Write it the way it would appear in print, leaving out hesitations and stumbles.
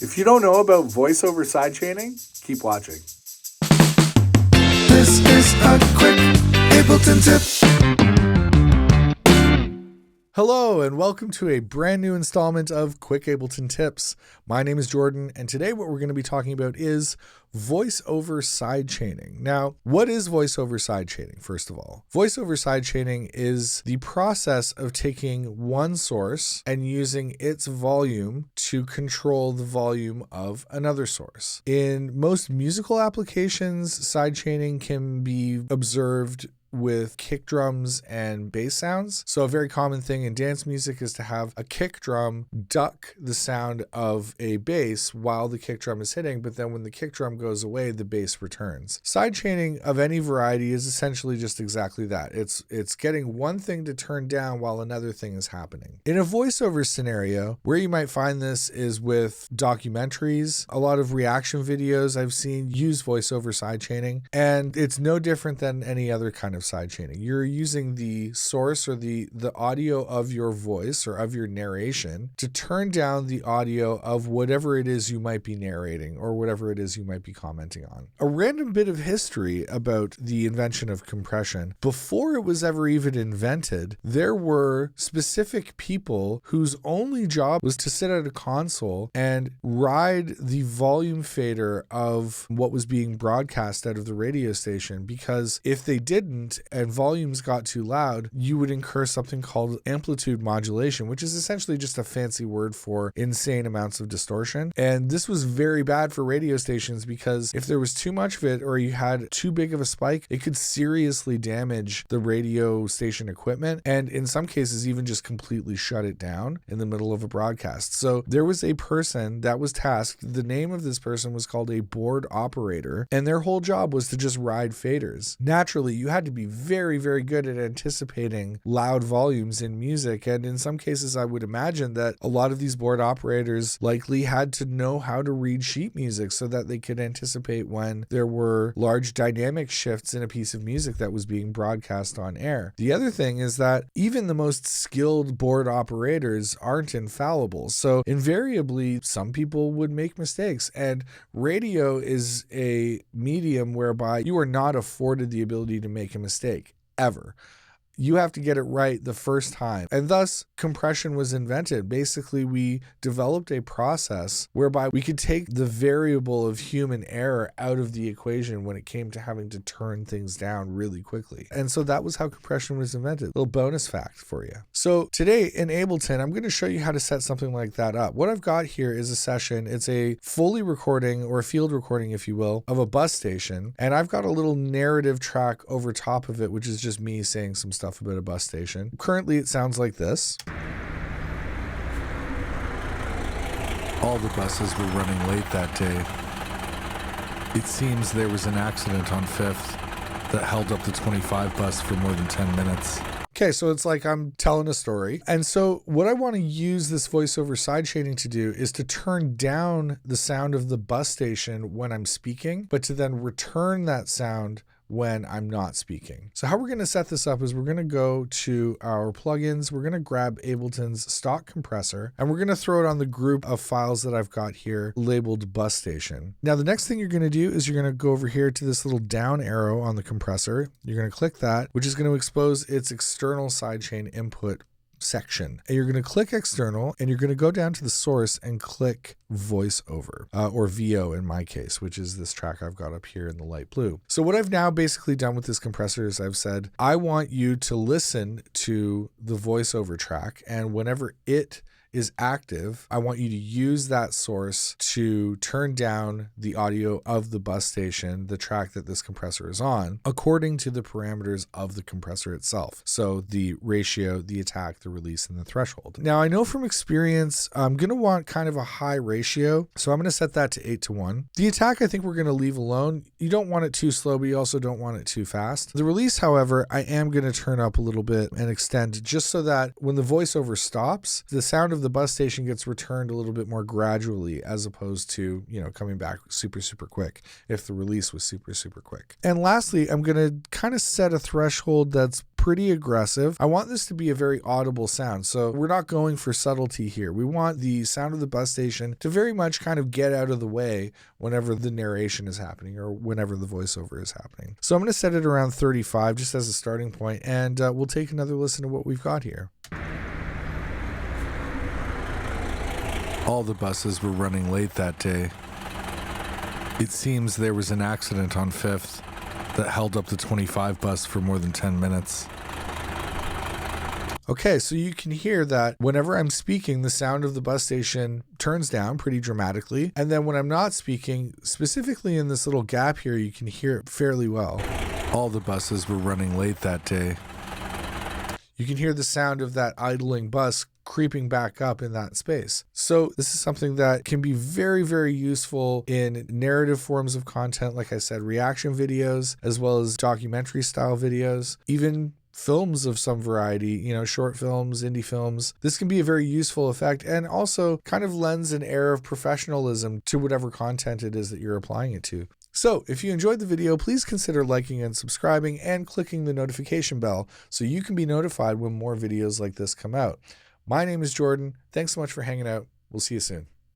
If you don't know about voiceover sidechaining, keep watching. This is a quick Ableton tip. Hello and welcome to a brand new installment of Quick Ableton Tips. My name is Jordan, and today what we're going to be talking about is voiceover sidechaining. Now, what is voiceover sidechaining, first of all? Voiceover sidechaining is the process of taking one source and using its volume to control the volume of another source. In most musical applications, sidechaining can be observed with kick drums and bass sounds. So a very common thing in dance music is to have a kick drum duck the sound of a bass while the kick drum is hitting, but then when the kick drum goes away, the bass returns. Sidechaining of any variety is essentially just exactly that. It's getting one thing to turn down while another thing is happening. In a voiceover scenario, where you might find this is with documentaries. A lot of reaction videos I've seen use voiceover sidechaining, and it's no different than any other kind of sidechaining. You're using the source or the audio of your voice or of your narration to turn down the audio of whatever it is you might be narrating or whatever it is you might be commenting on. A random bit of history about the invention of compression. Before it was ever even invented, there were specific people whose only job was to sit at a console and ride the volume fader of what was being broadcast out of the radio station, because if they didn't and volumes got too loud, you would incur something called amplitude modulation, which is essentially just a fancy word for insane amounts of distortion. And this was very bad for radio stations because if there was too much of it or you had too big of a spike, it could seriously damage the radio station equipment and in some cases even just completely shut it down in the middle of a broadcast. So there was a person that was tasked. The name of this person was called a board operator, and their whole job was to just ride faders. Naturally, you had to be very, very good at anticipating loud volumes in music. And in some cases, I would imagine that a lot of these board operators likely had to know how to read sheet music so that they could anticipate when there were large dynamic shifts in a piece of music that was being broadcast on air. The other thing is that even the most skilled board operators aren't infallible. So invariably, some people would make mistakes. And radio is a medium whereby you are not afforded the ability to make a mistake ever. You have to get it right the first time. And thus, compression was invented. Basically, we developed a process whereby we could take the variable of human error out of the equation when it came to having to turn things down really quickly. And so that was how compression was invented. A little bonus fact for you. So today in Ableton, I'm going to show you how to set something like that up. What I've got here is a session. It's a fully recording, or a field recording, if you will, of a bus station. And I've got a little narrative track over top of it, which is just me saying some stuff about a bus station. Currently, it sounds like this. All the buses were running late that day. It seems there was an accident on 5th that held up the 25 bus for more than 10 minutes. Okay, so it's like I'm telling a story. And so what I want to use this voiceover sidechaining to do is to turn down the sound of the bus station when I'm speaking, but to then return that sound when I'm not speaking. So how we're going to set this up is we're going to go to our plugins. We're going to grab Ableton's stock compressor, and we're going to throw it on the group of files that I've got here labeled bus station. Now, the next thing you're going to do is you're going to go over here to this little down arrow on the compressor. You're going to click that, which is going to expose its external sidechain input section. And you're going to click external, and you're going to go down to the source and click voiceover, or VO in my case, which is this track I've got up here in the light blue. So what I've now basically done with this compressor is I've said, I want you to listen to the voiceover track, and whenever it is active, I want you to use that source to turn down the audio of the bus station, the track that this compressor is on, according to the parameters of the compressor itself. So the ratio, the attack, the release, and the threshold. Now, I know from experience, I'm going to want kind of a high ratio. So I'm going to set that to 8:1. The attack, I think we're going to leave alone. You don't want it too slow, but you also don't want it too fast. The release, however, I am going to turn up a little bit and extend just so that when the voiceover stops, the sound of the bus station gets returned a little bit more gradually, as opposed to, coming back super, super quick if the release was super, super quick. And lastly, I'm going to kind of set a threshold that's pretty aggressive. I want this to be a very audible sound. So we're not going for subtlety here. We want the sound of the bus station to very much kind of get out of the way whenever the narration is happening or whenever the voiceover is happening. So I'm going to set it around 35 just as a starting point, and we'll take another listen to what we've got here. All the buses were running late that day. It seems there was an accident on 5th that held up the 25 bus for more than 10 minutes. Okay, so you can hear that whenever I'm speaking, the sound of the bus station turns down pretty dramatically. And then when I'm not speaking, specifically in this little gap here, you can hear it fairly well. All the buses were running late that day. You can hear the sound of that idling bus creeping back up in that space. So this is something that can be very, very useful in narrative forms of content. Like I said, reaction videos, as well as documentary style videos, even films of some variety, short films, indie films. This can be a very useful effect and also kind of lends an air of professionalism to whatever content it is that you're applying it to. So if you enjoyed the video, please consider liking and subscribing and clicking the notification bell so you can be notified when more videos like this come out. My name is Jordan. Thanks so much for hanging out. We'll see you soon.